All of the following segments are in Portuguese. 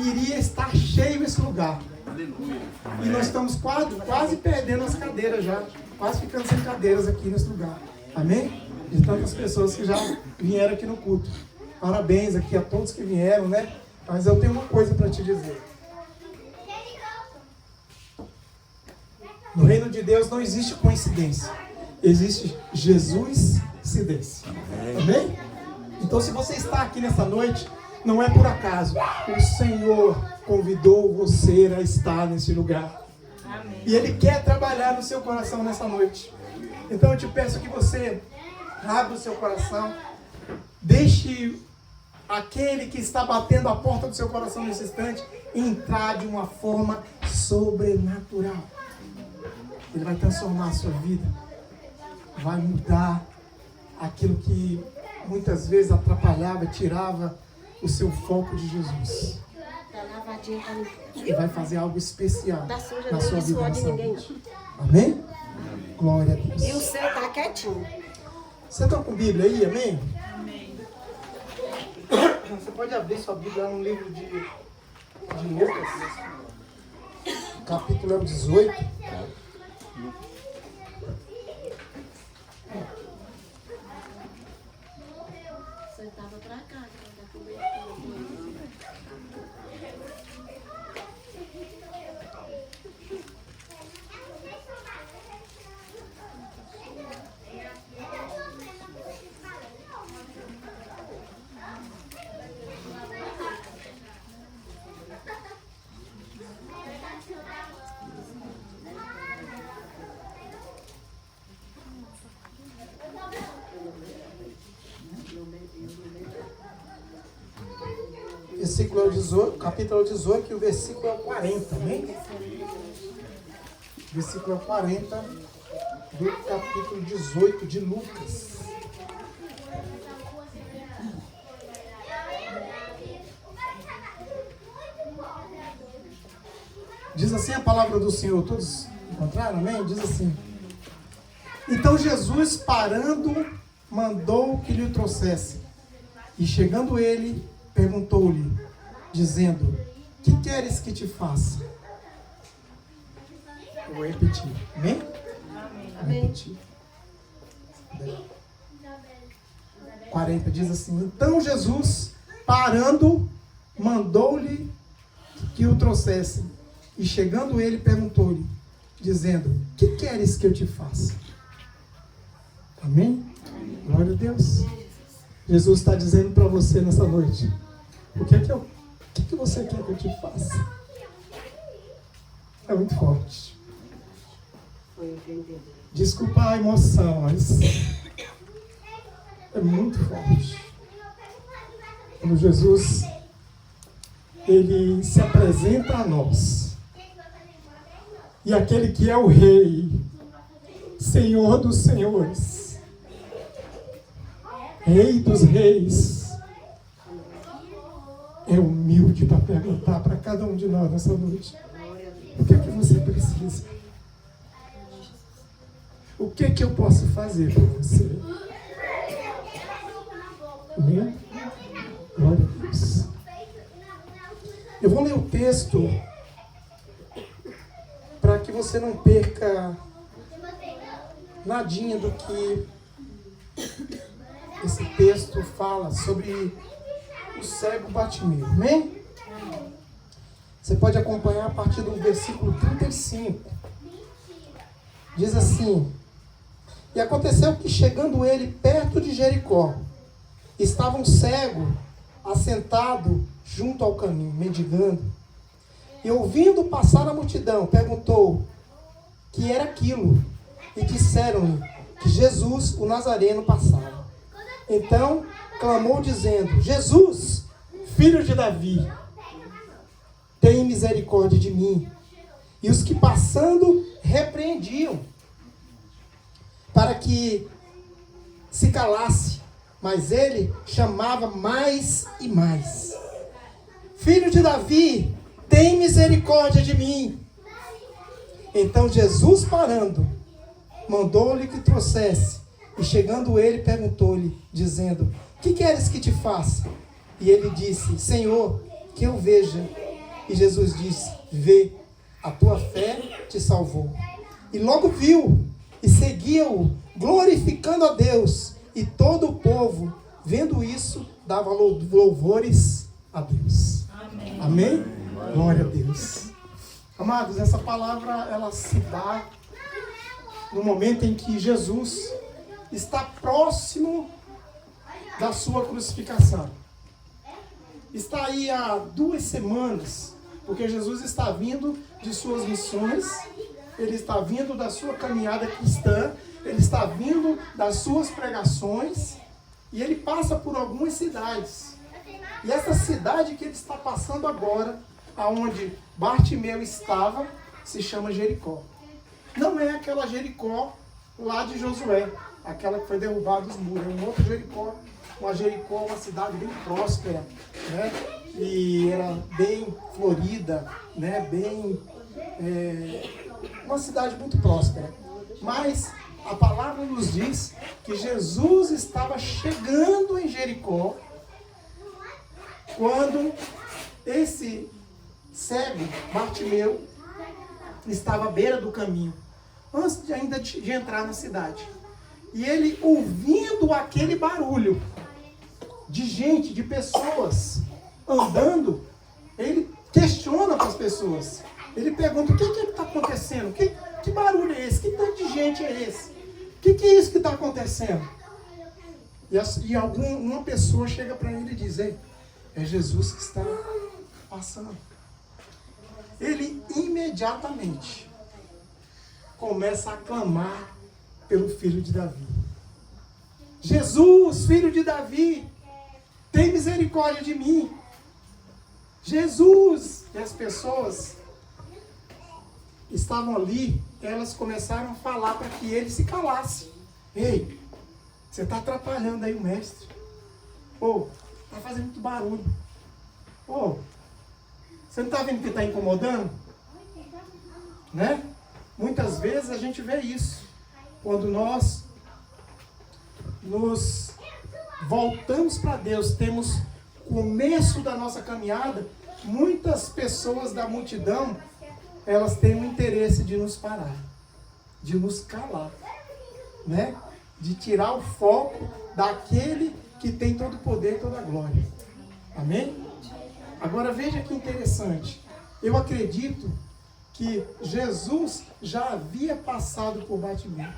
iria estar cheio esse lugar. Aleluia. E nós estamos quase perdendo as cadeiras já. Quase ficando sem cadeiras aqui nesse lugar. Amém? De tantas pessoas que já vieram aqui no culto. Parabéns aqui a todos que vieram, né? Mas eu tenho uma coisa para te dizer. No reino de Deus não existe coincidência. Existe Jesus-cidência. Amém? Então se você está aqui nessa noite, não é por acaso. O Senhor convidou você a estar nesse lugar. Amém. E Ele quer trabalhar no seu coração nessa noite. Então eu te peço que você abra o seu coração. Deixe aquele que está batendo a porta do seu coração nesse instante entrar de uma forma sobrenatural. Ele vai transformar a sua vida. Vai mudar aquilo que muitas vezes atrapalhava, tirava o seu foco de Jesus. E vai fazer algo especial na sua vida nessa noite. Amém? Glória a Deus. E o seu está quietinho. Você está com Bíblia aí, amém? Amém. Você pode abrir sua Bíblia no livro de Lucas, capítulo 18. Você estava para cá. Versículo 18, capítulo 18, e o versículo é o 40, amém? Versículo 40 do capítulo 18 de Lucas. Diz assim a palavra do Senhor, todos encontraram, amém? Diz assim: então Jesus, parando, mandou que lhe trouxesse, e chegando ele, perguntou-lhe, dizendo: que queres que te faça? Eu vou repetir, amém? Amém. Repetir. 40 diz assim: então Jesus, parando, mandou-lhe que o trouxesse, e chegando ele, perguntou-lhe, dizendo: que queres que eu te faça? Amém? Glória a Deus. Jesus está dizendo para você nessa noite: o que você quer que eu te faça? É muito forte. Desculpa a emoção, mas é muito forte. Quando Jesus ele se apresenta a nós, e aquele que é o Rei, Senhor dos Senhores, Rei dos Reis, é humilde para perguntar para cada um de nós nessa noite: o que é que você precisa? O que é que eu posso fazer por você? Amém? Glória a Deus. Eu vou ler o texto para que você não perca nadinha do que esse texto fala sobre o cego Bartimeu, amém? Você pode acompanhar a partir do versículo 35. Diz assim: e aconteceu que, chegando ele perto de Jericó, estava um cego assentado junto ao caminho, mendigando. E ouvindo passar a multidão, perguntou que era aquilo. E disseram-lhe que Jesus, o Nazareno, passava. Então clamou dizendo: Jesus, filho de Davi, tem misericórdia de mim. E os que passando repreendiam, para que se calasse. Mas ele chamava mais e mais: Filho de Davi, tem misericórdia de mim. Então Jesus, parando, mandou-lhe que trouxesse. E chegando ele, perguntou-lhe, dizendo: que queres que te faça? E ele disse: Senhor, que eu veja. E Jesus disse: vê, a tua fé te salvou. E logo viu e seguiu, glorificando a Deus. E todo o povo, vendo isso, dava louvores a Deus. Amém. Amém? Glória a Deus. Amados, essa palavra ela se dá no momento em que Jesus está próximo da sua crucificação. Está aí há 2 semanas, porque Jesus está vindo de suas missões, ele está vindo da sua caminhada cristã, ele está vindo das suas pregações, e ele passa por algumas cidades. E essa cidade que ele está passando agora, aonde Bartimeu estava, se chama Jericó. Não é aquela Jericó lá de Josué, aquela que foi derrubada os muros, é um outro Jericó. Uma cidade bem próspera, né? E era bem florida, né? Uma cidade muito próspera. Mas a palavra nos diz que Jesus estava chegando em Jericó quando esse cego, Bartimeu, estava à beira do caminho, antes ainda de entrar na cidade. E ele, ouvindo aquele barulho de gente, de pessoas andando, ele questiona para as pessoas. Ele pergunta: o que está acontecendo? Que barulho é esse? Que tanto de gente é esse? O que é isso que está acontecendo? E uma pessoa chega para ele e diz: é Jesus que está passando. Ele imediatamente começa a clamar pelo filho de Davi. Jesus, filho de Davi, tem misericórdia de mim. Jesus! E as pessoas estavam ali, elas começaram a falar para que ele se calasse. Ei, você está atrapalhando aí o mestre. Está fazendo muito barulho. Você não está vendo que está incomodando? Né? Muitas vezes a gente vê isso. Quando nós nos voltamos para Deus, temos começo da nossa caminhada, muitas pessoas da multidão, elas têm o interesse de nos parar, de nos calar, né? De tirar o foco daquele que tem todo o poder e toda a glória. Amém? Agora veja que interessante. Eu acredito que Jesus já havia passado por Bartimeu.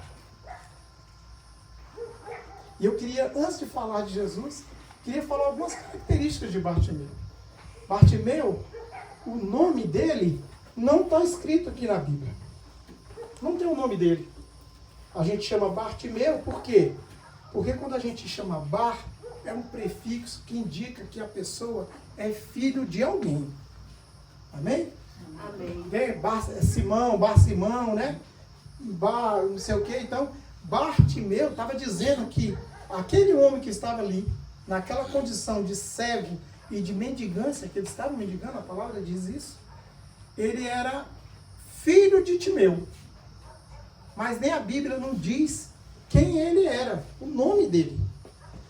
E eu queria, antes de falar de Jesus, queria falar algumas características de Bartimeu. Bartimeu, o nome dele não está escrito aqui na Bíblia. Não tem o nome dele. A gente chama Bartimeu por quê? Porque quando a gente chama Bar, é um prefixo que indica que a pessoa é filho de alguém. Amém? Amém. Bar Simão, né? Bar, não sei o quê. Então, Bartimeu estava dizendo que aquele homem que estava ali, naquela condição de cego e de mendigância, que ele estava mendigando, a palavra diz isso, ele era filho de Timeu. Mas nem a Bíblia não diz quem ele era, o nome dele.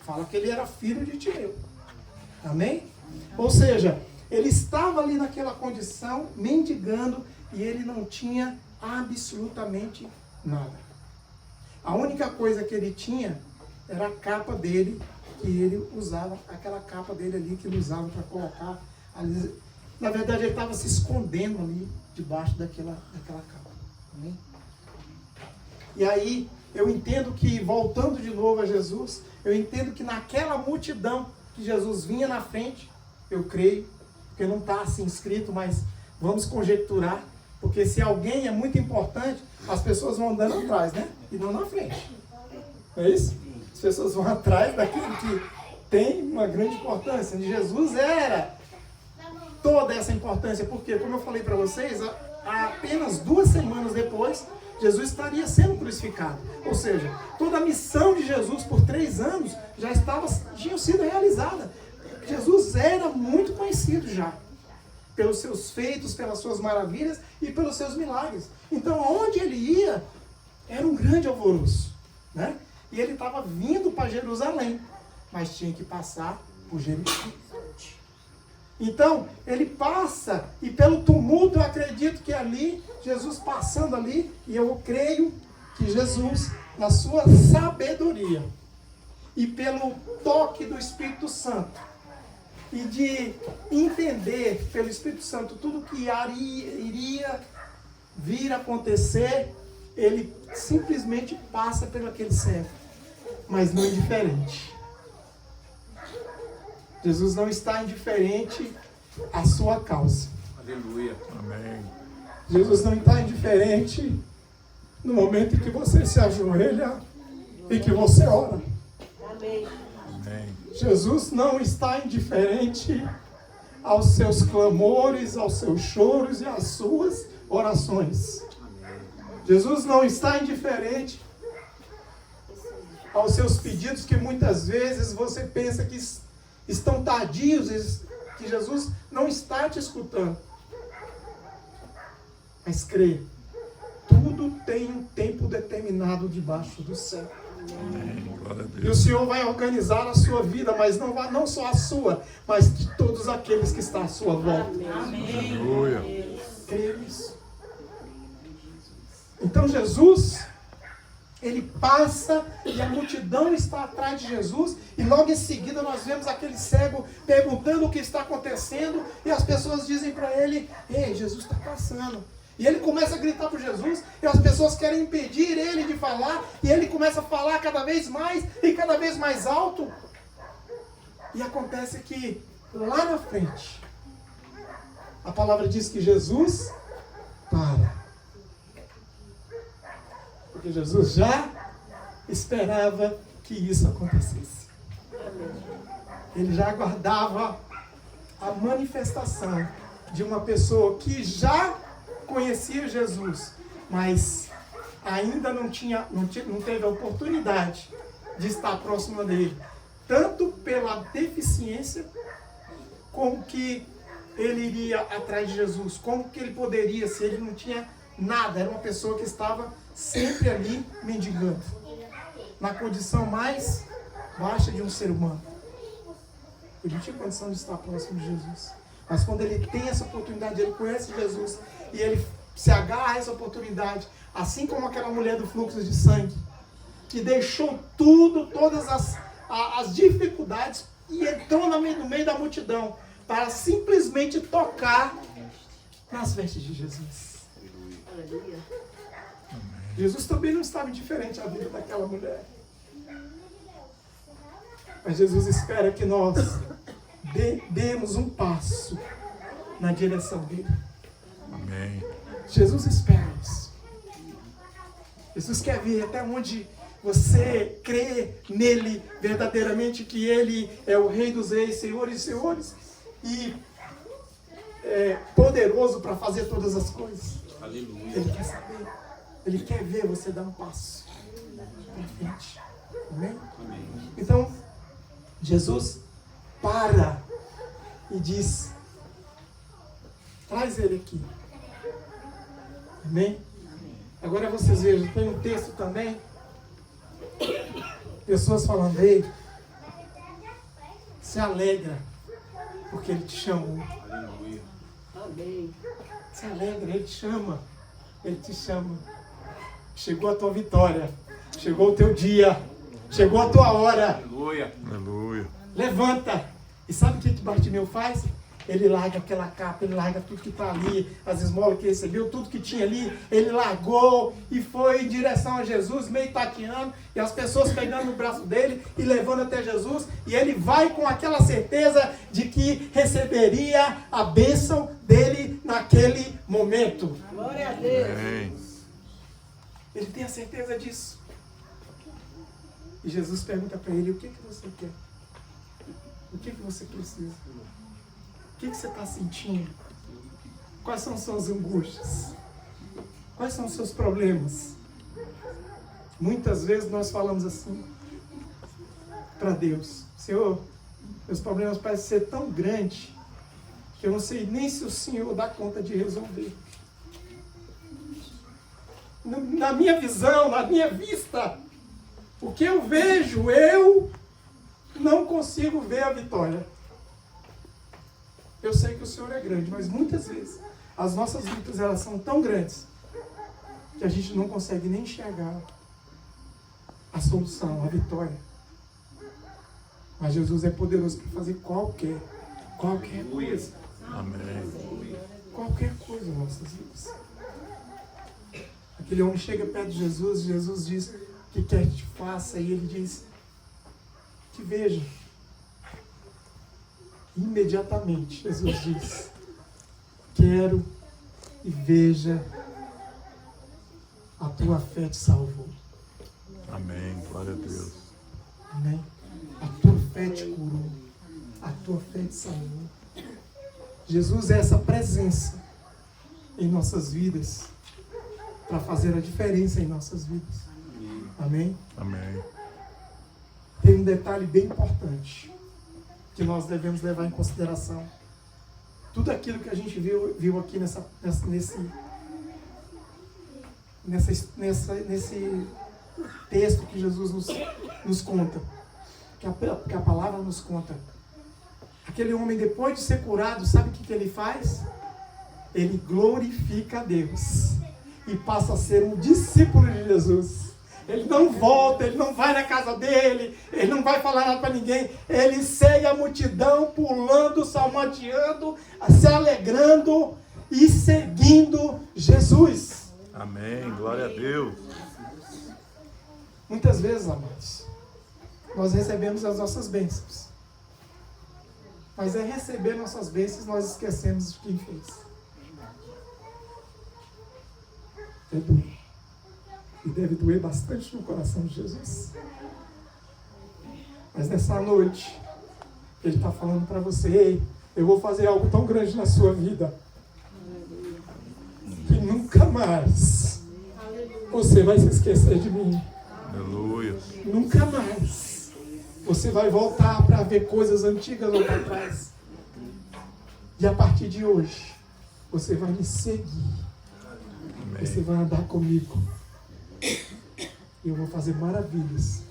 Fala que ele era filho de Timeu. Amém? Ou seja, ele estava ali naquela condição, mendigando, e ele não tinha absolutamente nada. A única coisa que ele tinha era a capa dele, que ele usava, aquela capa dele ali que ele usava para colocar ali. Na verdade, ele estava se escondendo ali debaixo daquela capa. Amém? E aí, eu entendo que, voltando de novo a Jesus, eu entendo que naquela multidão que Jesus vinha na frente, eu creio, porque não está assim escrito, mas vamos conjecturar, porque se alguém é muito importante, as pessoas vão andando atrás, né? E não na frente. Não é isso? As pessoas vão atrás daquilo que tem uma grande importância. E Jesus era toda essa importância, porque, como eu falei para vocês, há apenas 2 semanas depois, Jesus estaria sendo crucificado. Ou seja, toda a missão de Jesus por 3 anos tinha sido realizada. Jesus era muito conhecido já, pelos seus feitos, pelas suas maravilhas e pelos seus milagres. Então, aonde ele ia, era um grande alvoroço, né? E ele estava vindo para Jerusalém, mas tinha que passar por Jericó. Então, ele passa, e pelo tumulto, eu acredito que ali, Jesus passando ali, e eu creio que Jesus, na sua sabedoria, e pelo toque do Espírito Santo, e de entender pelo Espírito Santo tudo que iria vir a acontecer, ele simplesmente passa pelo aquele cego, mas não indiferente. Jesus não está indiferente à sua causa. Aleluia. Amém. Jesus não está indiferente no momento em que você se ajoelha e que você ora. Amém. Amém. Jesus não está indiferente aos seus clamores, aos seus choros e às suas orações. Jesus não está indiferente aos seus pedidos que muitas vezes você pensa que estão tardios, que Jesus não está te escutando. Mas crê, tudo tem um tempo determinado debaixo do céu. Amém. Glória a E o Deus. Senhor vai organizar a sua vida, mas não só a sua, mas de todos aqueles que estão à sua volta. Amém. Aleluia. Creia nisso. Então Jesus, ele passa e a multidão está atrás de Jesus, e logo em seguida nós vemos aquele cego perguntando o que está acontecendo, e as pessoas dizem para ele: ei, Jesus está passando. E ele começa a gritar para Jesus, e as pessoas querem impedir ele de falar, e ele começa a falar cada vez mais e cada vez mais alto. E acontece que lá na frente, a palavra diz que Jesus para. Porque Jesus já esperava que isso acontecesse. Ele já aguardava a manifestação de uma pessoa que já conhecia Jesus, mas ainda não teve a oportunidade de estar próxima dele, tanto pela deficiência, como que ele iria atrás de Jesus, como que ele poderia, se ele não tinha nada, era uma pessoa que estava sempre ali mendigando, na condição mais baixa de um ser humano. Ele não tinha condição de estar próximo de Jesus. Mas quando ele tem essa oportunidade, ele conhece Jesus e ele se agarra a essa oportunidade, assim como aquela mulher do fluxo de sangue, que deixou tudo, todas as dificuldades, e entrou no meio da multidão para simplesmente tocar nas vestes de Jesus. Aleluia. Jesus também não estava indiferente à vida daquela mulher. Mas Jesus espera que nós demos um passo na direção dele. Amém. Jesus espera isso. Jesus quer ver até onde você crê nele verdadeiramente, que ele é o Rei dos Reis, Senhores e Senhores, e é poderoso para fazer todas as coisas. Aleluia. Ele quer saber. Ele quer ver você dar um passo para frente. Amém? Então, Jesus para e diz: traz ele aqui. Amém? Agora vocês vejam, tem um texto também, pessoas falando: ei, se alegra, porque ele te chamou. Aleluia. Amém. Se alegra, ele te chama. Ele te chama. Chegou a tua vitória. Chegou o teu dia. Chegou a tua hora. Aleluia. Aleluia. Levanta. E sabe o que Bartimeu faz? Ele larga aquela capa, ele larga tudo que está ali, as esmolas que recebeu, tudo que tinha ali, ele largou e foi em direção a Jesus, meio tateando, e as pessoas pegando no braço dele e levando até Jesus, e ele vai com aquela certeza de que receberia a bênção dele naquele momento. Glória a Deus. Amém. Ele tem a certeza disso. E Jesus pergunta para ele: o que você quer? O que você precisa? O que você está sentindo? Quais são suas angústias? Quais são os seus problemas? Muitas vezes nós falamos assim para Deus: Senhor, meus problemas parecem ser tão grandes que eu não sei nem se o Senhor dá conta de resolver. Na minha visão, na minha vista, o que eu vejo, eu não consigo ver a vitória. Eu sei que o Senhor é grande, mas muitas vezes as nossas lutas elas são tão grandes que a gente não consegue nem enxergar a solução, a vitória. Mas Jesus é poderoso para fazer qualquer coisa. Amém. Qualquer coisa em nossas vidas. Aquele homem chega perto de Jesus, e Jesus diz: o que quer que te faça? E ele diz: te veja. Imediatamente Jesus diz: quero e veja, a tua fé te salvou. Amém. Glória a Deus. Amém? A tua fé te curou. A tua fé te salvou. Jesus é essa presença em nossas vidas para fazer a diferença em nossas vidas. Amém? Amém. Tem um detalhe bem importante que nós devemos levar em consideração. Tudo aquilo que a gente viu aqui nesse texto que Jesus nos conta, que a palavra nos conta. Aquele homem, depois de ser curado, sabe o que ele faz? Ele glorifica a Deus e passa a ser um discípulo de Jesus. Ele não volta, ele não vai na casa dele, ele não vai falar nada para ninguém. Ele segue a multidão, pulando, salmodiando, se alegrando e seguindo Jesus. Amém. Glória a Deus. Muitas vezes, amados, nós recebemos as nossas bênçãos. Mas é receber nossas bênçãos, nós esquecemos de quem fez. É doer. E deve doer bastante no coração de Jesus. Mas nessa noite, Ele está falando para você: ei, eu vou fazer algo tão grande na sua vida que nunca mais você vai se esquecer de mim. Aleluia. Nunca mais você vai voltar para ver coisas antigas lá para trás. E a partir de hoje, você vai me seguir. Amém. Você vai andar comigo. E eu vou fazer maravilhas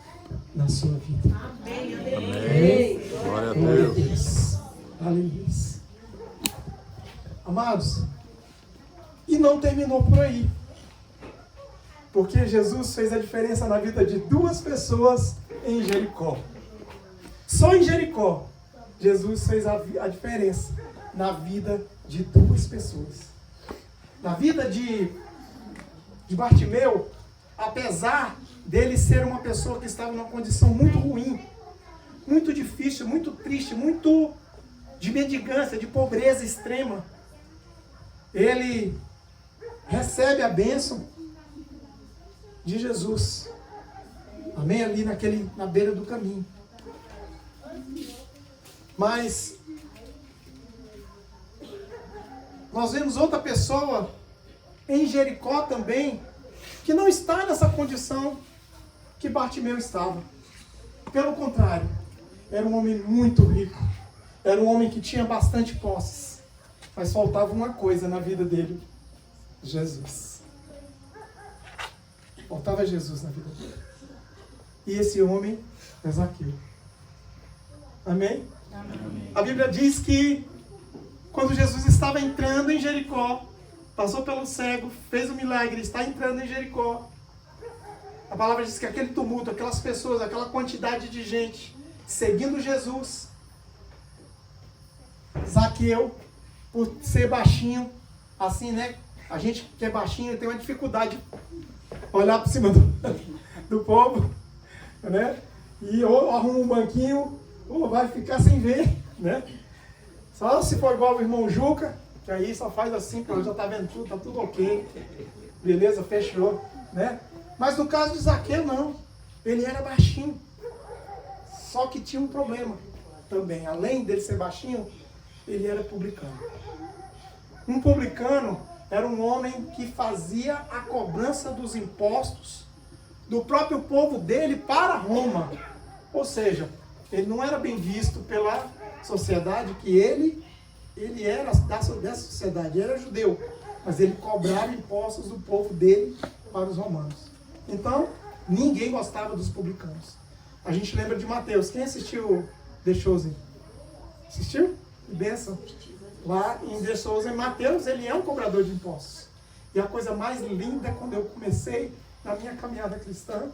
na sua vida. Amém. Glória a Glória a Deus. Deus. Aleluia. Amados, e não terminou por aí. Porque Jesus fez a diferença na vida de duas pessoas em Jericó. Só em Jericó, Jesus fez a diferença na vida de duas pessoas. Na vida de Bartimeu, apesar dele ser uma pessoa que estava numa condição muito ruim, muito difícil, muito triste, muito de mendigância, de pobreza extrema, ele recebe a bênção de Jesus. Amém? Ali na beira do caminho. Mas nós vemos outra pessoa em Jericó também, que não está nessa condição que Bartimeu estava. Pelo contrário, era um homem muito rico. Era um homem que tinha bastante posses. Mas faltava uma coisa na vida dele: Jesus. Faltava Jesus na vida dele. E esse homem é Zaqueu. Amém? Amém. A Bíblia diz que quando Jesus estava entrando em Jericó, passou pelo cego, fez um milagre, está entrando em Jericó. A palavra diz que aquele tumulto, aquelas pessoas, aquela quantidade de gente seguindo Jesus, Zaqueu, por ser baixinho, assim, né? A gente que é baixinho tem uma dificuldade de olhar por cima do povo, né? E ou arruma um banquinho, ou vai ficar sem ver, né? Só se for igual o irmão Juca, que aí só faz assim, porque já tá vendo tudo, tá tudo ok. Beleza, fechou, né? Mas no caso de Zaqueu, não. Ele era baixinho. Só que tinha um problema também. Além dele ser baixinho, ele era publicano. Um publicano era um homem que fazia a cobrança dos impostos do próprio povo dele para Roma. Ou seja, ele não era bem visto pela sociedade, que ele era dessa sociedade, ele era judeu, mas ele cobrava impostos do povo dele para os romanos. Então, ninguém gostava dos publicanos. A gente lembra de Mateus. Quem assistiu The Chosen? Assistiu? Que bênção. Lá em De Souza, em Mateus, ele é um cobrador de impostos. E a coisa mais linda quando eu comecei na minha caminhada cristã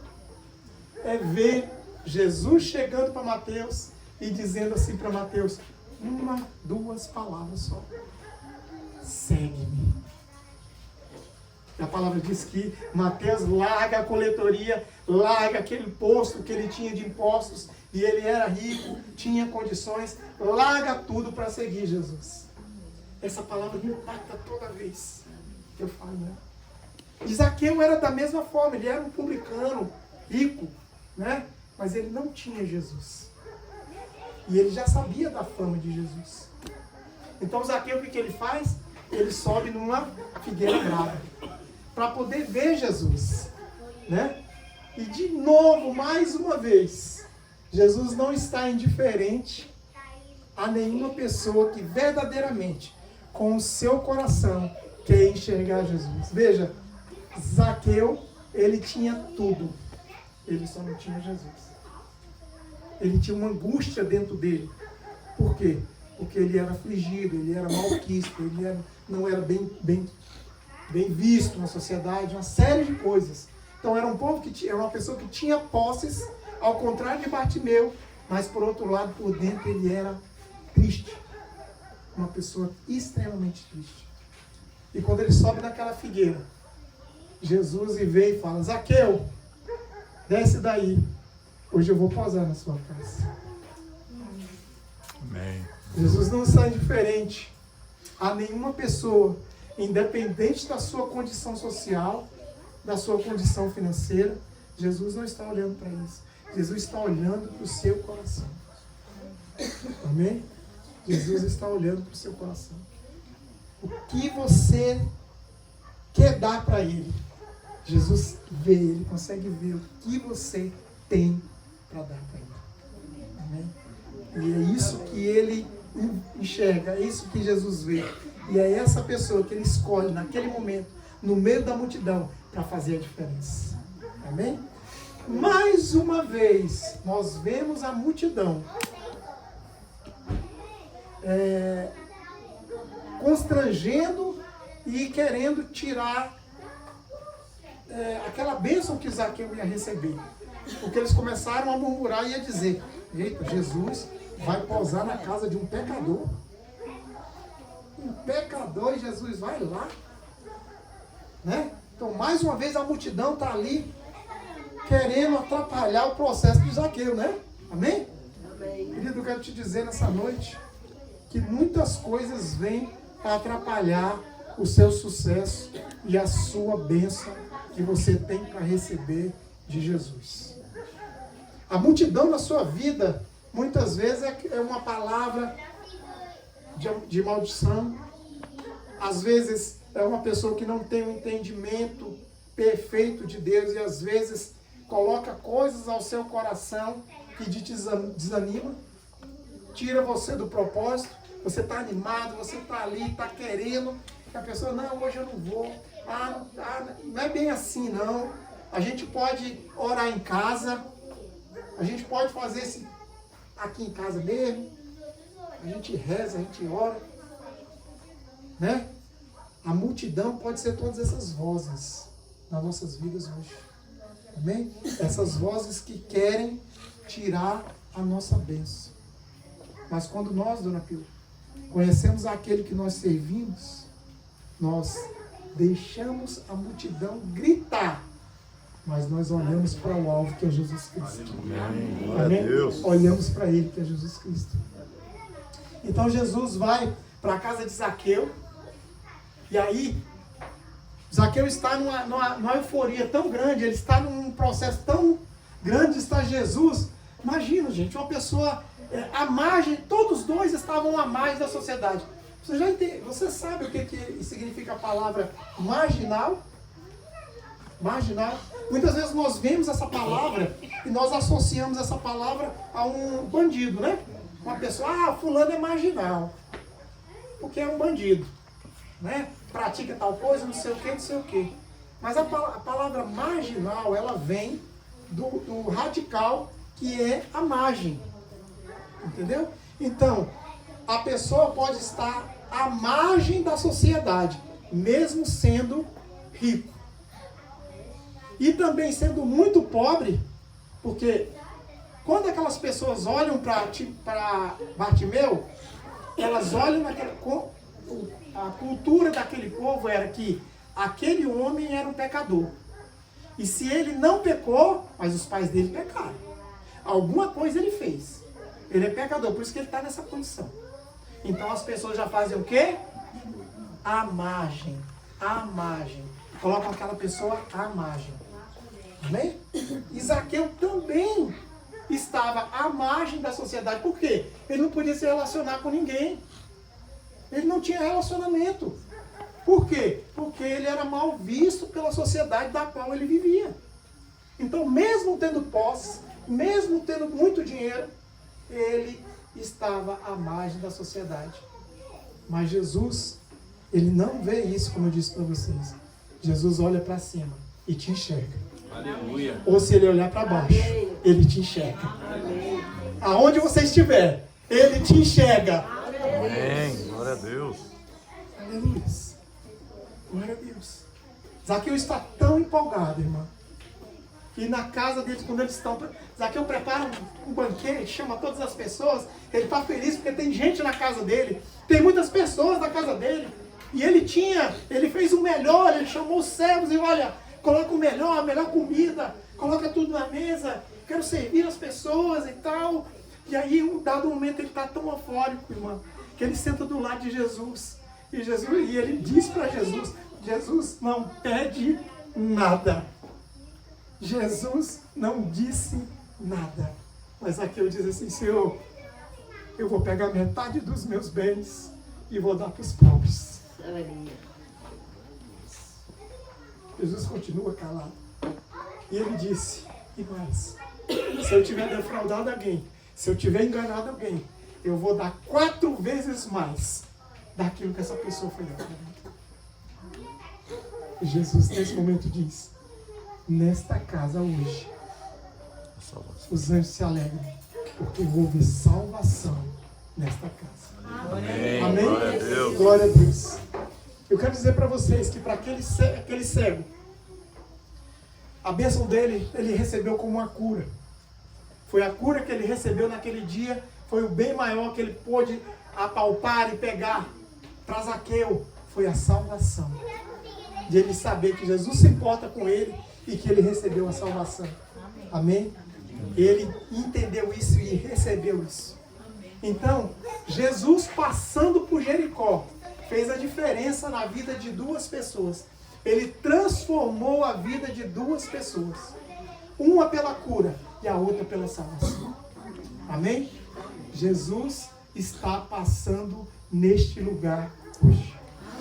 é ver Jesus chegando para Mateus e dizendo assim para Mateus, 1, 2 palavras só. Segue-me. A palavra diz que Mateus larga a coletoria, larga aquele posto que ele tinha de impostos, e ele era rico, tinha condições, larga tudo para seguir Jesus. Essa palavra me impacta toda vez que eu falo, né? E Zaqueu era da mesma forma, ele era um publicano, rico, né? Mas ele não tinha Jesus. E ele já sabia da fama de Jesus. Então Zaqueu, o que ele faz? Ele sobe numa figueira brava para poder ver Jesus, né? E de novo, mais uma vez, Jesus não está indiferente a nenhuma pessoa que verdadeiramente, com o seu coração, quer enxergar Jesus. Veja, Zaqueu, ele tinha tudo, ele só não tinha Jesus. Ele tinha uma angústia dentro dele. Por quê? Porque ele era afligido, ele era malquisto, não era bem visto na sociedade, uma série de coisas. Então era um povo que era uma pessoa que tinha posses, ao contrário de Bartimeu, mas por outro lado, por dentro ele era triste. Uma pessoa extremamente triste. E quando ele sobe naquela figueira, Jesus vê e fala, Zaqueu, desce daí, hoje eu vou posar na sua casa. Amém. Jesus não está indiferente a nenhuma pessoa, independente da sua condição social, da sua condição financeira. Jesus não está olhando para isso. Jesus está olhando para o seu coração. Amém? Jesus está olhando para o seu coração. O que você quer dar para Ele? Jesus vê, Ele consegue ver o que você tem para dar para Ele. Amém? E é isso que Ele enxerga, é isso que Jesus vê. E é essa pessoa que Ele escolhe naquele momento, no meio da multidão, para fazer a diferença. Amém? Mais uma vez, nós vemos a multidão constrangendo e querendo tirar aquela bênção que Zaqueu ia receber. Porque eles começaram a murmurar e a dizer, eita, Jesus vai posar na casa de um pecador. Um pecador, e Jesus vai lá. Né? Então, mais uma vez, a multidão está ali querendo atrapalhar o processo de Zaqueu, né? Amém? Amém. Querido, eu quero te dizer nessa noite que muitas coisas vêm para atrapalhar o seu sucesso e a sua bênção que você tem para receber de Jesus. A multidão na sua vida, muitas vezes, é uma palavra de maldição. Às vezes, é uma pessoa que não tem um entendimento perfeito de Deus e, às vezes, coloca coisas ao seu coração que te desanima, tira você do propósito. Você está animado, você está ali, está querendo. E a pessoa, não, hoje eu não vou. Não é bem assim, não. A gente pode orar em casa. A gente pode fazer isso aqui em casa mesmo. A gente reza, a gente ora. Né? A multidão pode ser todas essas vozes nas nossas vidas hoje. Amém? Essas vozes que querem tirar a nossa bênção. Mas quando nós, Dona Pio, conhecemos aquele que nós servimos, nós deixamos a multidão gritar, mas nós olhamos para o alvo que é Jesus Cristo. Amém. Glória a Amém? Deus. Olhamos para Ele que é Jesus Cristo. Então Jesus vai para a casa de Zaqueu, e aí Zaqueu está numa euforia tão grande, ele está num processo tão grande, está Jesus. Imagina, gente, uma pessoa à margem, todos dois estavam à margem da sociedade. Você sabe o que significa a palavra marginal? Marginal. Muitas vezes nós vemos essa palavra e nós associamos essa palavra a um bandido, né? Uma pessoa, fulano é marginal, porque é um bandido, né? Pratica tal coisa, não sei o que, não sei o que. Mas a palavra marginal, ela vem do radical, que é a margem. Entendeu? Então, a pessoa pode estar à margem da sociedade, mesmo sendo rico. E também sendo muito pobre, porque quando aquelas pessoas olham para Bartimeu, elas olham a cultura daquele povo era que aquele homem era um pecador. E se ele não pecou, mas os pais dele pecaram. Alguma coisa ele fez. Ele é pecador, por isso que ele está nessa condição. Então as pessoas já fazem o quê? À margem. À margem. Colocam aquela pessoa à margem. Amém? E Zaqueu também estava à margem da sociedade. Por quê? Ele não podia se relacionar com ninguém. Ele não tinha relacionamento. Por quê? Porque ele era mal visto pela sociedade da qual ele vivia. Então, mesmo tendo posse, mesmo tendo muito dinheiro, ele estava à margem da sociedade. Mas Jesus, ele não vê isso, como eu disse para vocês. Jesus olha para cima e te enxerga. Aleluia. Ou se ele olhar para baixo, ele te enxerga. Aonde você estiver, ele te enxerga. Amém. Glória a Deus. Aleluia. Glória a Deus. Zaqueu está tão empolgado, irmão, que na casa deles, quando eles estão... Zaqueu prepara um banquete, chama todas as pessoas. Ele está feliz porque tem gente na casa dele. Tem muitas pessoas na casa dele. E ele fez o melhor, ele chamou os servos e olha, coloca o melhor, a melhor comida, coloca tudo na mesa, quero servir as pessoas e tal. E aí, em um dado momento, ele está tão eufórico, irmão, que ele senta do lado de Jesus. E ele diz para Jesus, Jesus não pede nada. Jesus não disse nada. Mas aqui eu diz assim, Senhor, eu vou pegar metade dos meus bens e vou dar para os pobres. Jesus continua calado. E ele disse, e mais, se eu tiver defraudado alguém, se eu tiver enganado alguém, eu vou dar 4 vezes mais daquilo que essa pessoa foi dada. E Jesus nesse momento diz, nesta casa hoje, os anjos se alegram, porque houve salvação nesta casa. Amém. Amém? Glória a Deus. Glória a Deus. Eu quero dizer para vocês que para aquele cego, a bênção dele, ele recebeu como uma cura. Foi a cura que ele recebeu naquele dia, foi o bem maior que ele pôde apalpar e pegar. Para Zaqueu, foi a salvação. De ele saber que Jesus se importa com ele e que ele recebeu a salvação. Amém? Ele entendeu isso e recebeu isso. Então, Jesus passando por Jericó, fez a diferença na vida de 2 pessoas. Ele transformou a vida de 2 pessoas. Uma pela cura e a outra pela salvação. Amém? Jesus está passando neste lugar hoje.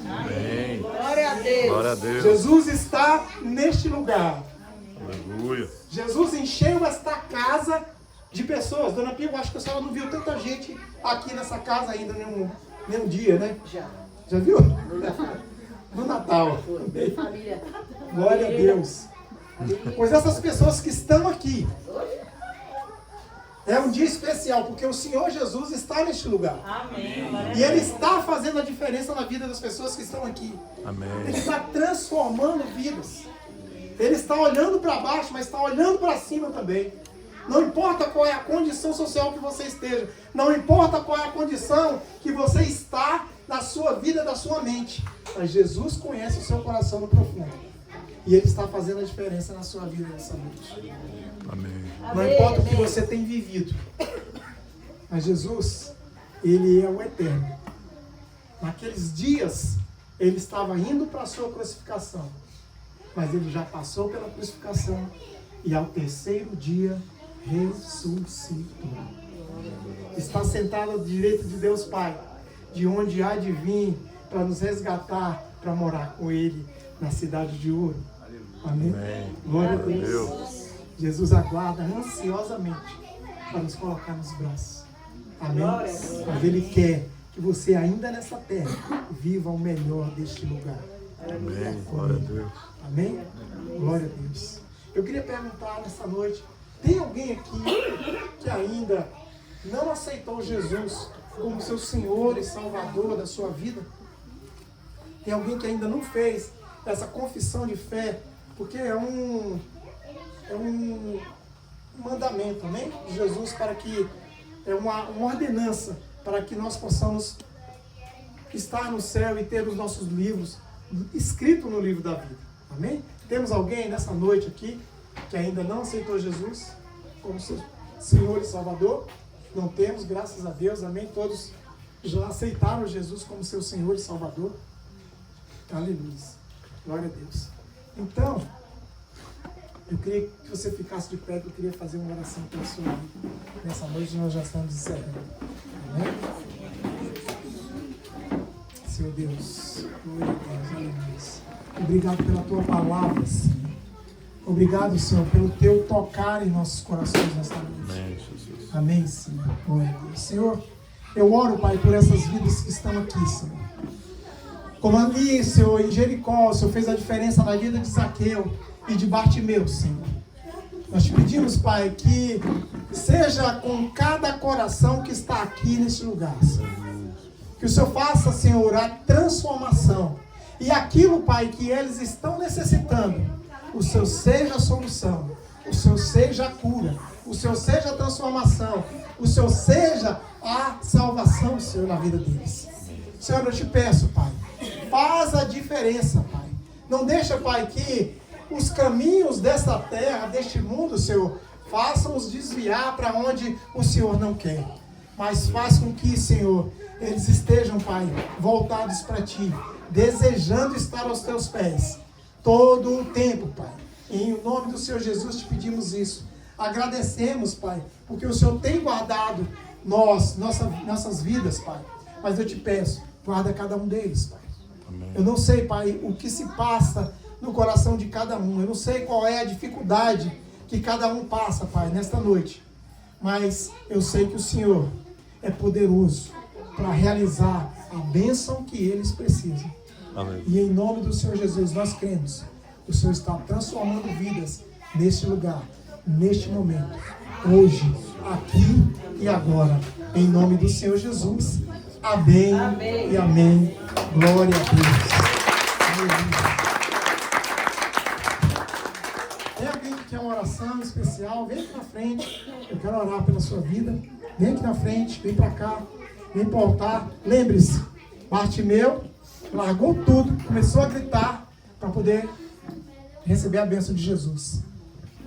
Amém. Glória a Deus. Glória a Deus. Jesus está neste lugar. Aleluia. Jesus encheu esta casa de pessoas. Dona Pia, eu acho que a senhora não viu tanta gente aqui nessa casa ainda nenhum dia, né? Já viu? No Natal. Foi. Família. Glória a Deus. Pois essas pessoas que estão aqui, é um dia especial, porque o Senhor Jesus está neste lugar. Amém. E Ele está fazendo a diferença na vida das pessoas que estão aqui. Amém. Ele está transformando vidas. Ele está olhando para baixo, mas está olhando para cima também. Não importa qual é a condição social que você esteja. Não importa qual é a condição que você está na sua vida, da sua mente. Mas Jesus conhece o seu coração no profundo. E Ele está fazendo a diferença na sua vida nessa noite. Amém. Não importa o que você tem vivido. Mas Jesus, Ele é o eterno. Naqueles dias, Ele estava indo para a sua crucificação. Mas Ele já passou pela crucificação. E ao 3º dia, ressuscitou. Está sentado ao direito de Deus Pai, de onde há de vir para nos resgatar, para morar com Ele na cidade de ouro. Amém? Amém. Glória a Glória a Deus. Deus. Jesus aguarda ansiosamente para nos colocar nos braços. Amém? Mas Ele quer que você ainda nessa terra viva o melhor deste lugar. Amém. Glória a Deus. Amém? Glória a Deus. Eu queria perguntar nessa noite, tem alguém aqui que ainda não aceitou Jesus como seu Senhor e Salvador da sua vida? Tem alguém que ainda não fez essa confissão de fé, porque é um mandamento, né, de Jesus, para que é uma ordenança para que nós possamos estar no céu e ter os nossos livros escritos no livro da vida. Amém? Temos alguém nessa noite aqui que ainda não aceitou Jesus como seu Senhor e Salvador? Não temos, graças a Deus, amém? Todos já aceitaram Jesus como seu Senhor e Salvador. Aleluia. Glória a Deus. Então, eu queria que você ficasse de pé, porque eu queria fazer uma oração pela sua vida. Nessa noite nós já estamos encerrando. Amém? Senhor Deus, glória a Deus, aleluia. Obrigado pela tua palavra, Senhor. Obrigado, Senhor, pelo teu tocar em nossos corações nesta noite. Amém, Jesus. Amém, Senhor. Glória a Deus. Senhor, eu oro, Pai, por essas vidas que estão aqui, Senhor. Como ali, Senhor, em Jericó, o Senhor fez a diferença na vida de Zaqueu e de Bartimeu, Senhor. Nós te pedimos, Pai, que seja com cada coração que está aqui nesse lugar, Senhor. Que o Senhor faça, Senhor, a transformação. E aquilo, Pai, que eles estão necessitando, o Senhor seja a solução, o Senhor seja a cura, o Senhor seja a transformação, o Senhor seja a salvação, Senhor, na vida deles. Senhor, eu te peço, Pai, faz a diferença, Pai. Não deixa, Pai, que os caminhos dessa terra, deste mundo, Senhor, façam-os desviar para onde o Senhor não quer. Mas faz com que, Senhor, eles estejam, Pai, voltados para Ti, desejando estar aos Teus pés todo o tempo, Pai. Em nome do Senhor Jesus te pedimos isso. Agradecemos, Pai, porque o Senhor tem guardado nossas vidas, Pai. Mas eu te peço, guarda cada um deles, Pai. Amém. Eu não sei, Pai, o que se passa no coração de cada um. Eu não sei qual é a dificuldade que cada um passa, Pai, nesta noite. Mas eu sei que o Senhor é poderoso para realizar a bênção que eles precisam. Amém. E em nome do Senhor Jesus, nós cremos. O Senhor está transformando vidas neste lugar, neste momento, hoje, aqui e agora. Em nome do Senhor Jesus. Amém, Amém. E amém. Glória a Deus. Aleluia. Tem alguém que quer uma oração especial? Vem aqui na frente. Eu quero orar pela sua vida. Vem aqui na frente, vem para cá, vem para o altar. Lembre-se, Bartimeu largou tudo, começou a gritar para poder receber a bênção de Jesus.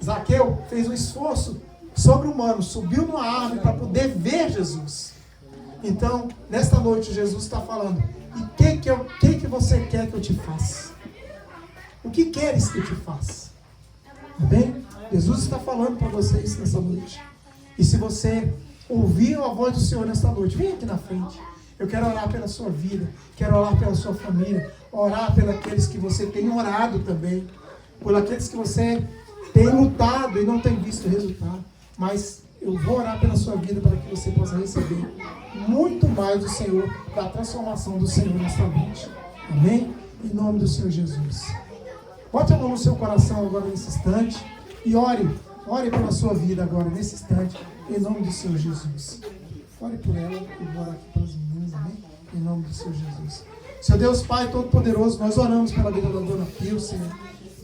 Zaqueu fez um esforço sobre-humano, subiu numa árvore para poder ver Jesus. Então, nesta noite, Jesus está falando: e o que você quer que eu te faça? O que queres que eu te faça? Amém? Jesus está falando para vocês nessa noite. E se você ouvir a voz do Senhor nesta noite, vem aqui na frente. Eu quero orar pela sua vida, quero orar pela sua família, orar pelos aqueles que você tem orado também, por aqueles que você tem lutado e não tem visto resultado. Mas eu vou orar pela sua vida para que você possa receber muito mais do Senhor, da transformação do Senhor nesta noite. Amém? Em nome do Senhor Jesus. Bote a mão no seu coração agora nesse instante e ore pela sua vida agora nesse instante, em nome do Senhor Jesus. Ore por ela e vou orar aqui pelas meninas, amém? Em nome do Senhor Jesus. Senhor Deus Pai Todo-Poderoso, nós oramos pela vida da dona Pio, Senhor.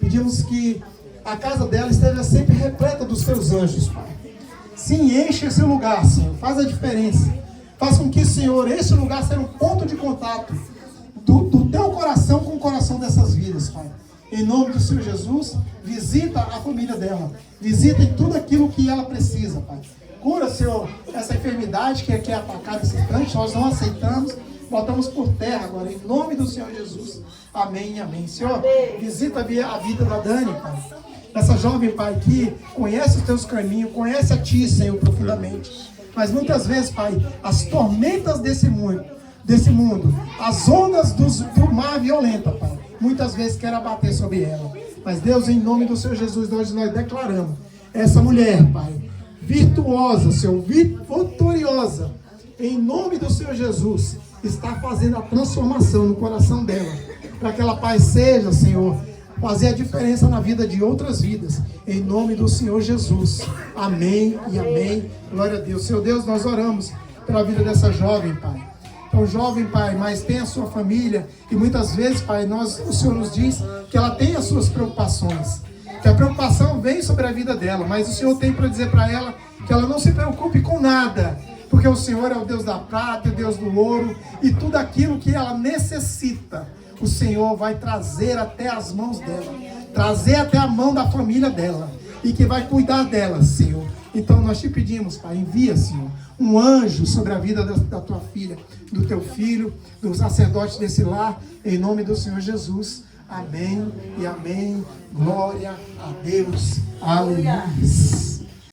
Pedimos que a casa dela esteja sempre repleta dos teus anjos, Pai. Sim, enche esse lugar, Senhor. Faz a diferença. Faz com que, Senhor, esse lugar seja um ponto de contato do teu coração com o coração dessas vidas, Pai. Em nome do Senhor Jesus, visita a família dela. Visita em tudo aquilo que ela precisa, Pai. Cura, Senhor, essa enfermidade que quer atacar nesse instante. Nós não aceitamos. Botamos por terra agora, em nome do Senhor Jesus. Amém e amém. Senhor, visita a vida da Dani, Pai. Essa jovem, Pai, que conhece os teus caminhos, conhece a Ti, Senhor, profundamente. Mas muitas vezes, Pai, as tormentas desse mundo, as ondas do mar violenta, Pai, muitas vezes querem abater sobre ela. Mas Deus, em nome do Senhor Jesus, nós declaramos essa mulher, Pai, virtuosa, Senhor, vitoriosa, em nome do Senhor Jesus, está fazendo a transformação no coração dela, para que ela, Pai, seja, Senhor, fazer a diferença na vida de outras vidas, em nome do Senhor Jesus. Amém e amém. Glória a Deus. Senhor Deus, nós oramos pela vida dessa jovem, Pai. Então, jovem, Pai, mas tem a sua família. E muitas vezes, Pai, o Senhor nos diz que ela tem as suas preocupações. Que a preocupação vem sobre a vida dela. Mas o Senhor tem para dizer para ela que ela não se preocupe com nada. Porque o Senhor é o Deus da prata, é o Deus do ouro. E tudo aquilo que ela necessita, o Senhor vai trazer até as mãos dela. Trazer até a mão da família dela. E que vai cuidar dela, Senhor. Então nós te pedimos, Pai, envia, Senhor, um anjo sobre a vida da tua filha, do teu filho, do sacerdote desse lar, em nome do Senhor Jesus. Amém e amém. Glória a Deus. Aleluia.